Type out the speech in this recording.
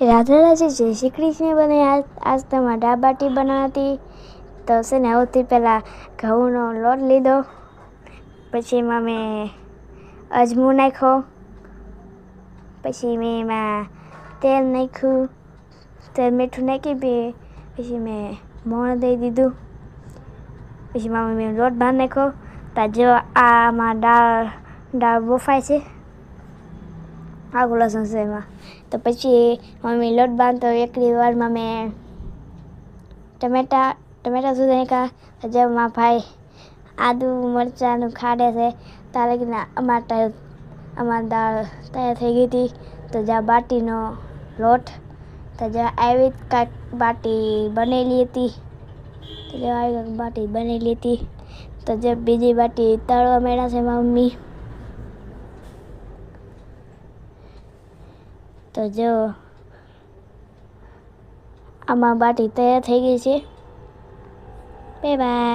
राधे राधे जय श्री कृष्ण बने आज तो दाळ बाटी बनाती तो से ने सौथी पहला घऊनो लोट लीधो पछी एमां मैं अजमो नाख्यो पछी मैं एमां तेल नाख्युं तेल मीठुं नाखी पछी मैं मोण दई दीधुं पछी मैं लोट बांध नाख्यो तो जो आमां दाळ बफाय छे आगू लसण से एमां तो पछी मम्मी लोट बांधतो एकड़ी वार में मैं टमेटा सुधारी नाख्या जब मां भाई आदू मरचां खाड़े से तारे कि अमार दाळ तैयार थई गई थी। तो जा बाटीनो लोट तो जो आई बाटी बनेली थी तो जो आई बाटी बनेली थी तो जब बीजी बाटी तळवा मेळा से मम्मी तो जो आमार बाटी तैयार थई गई छे। Bye bye.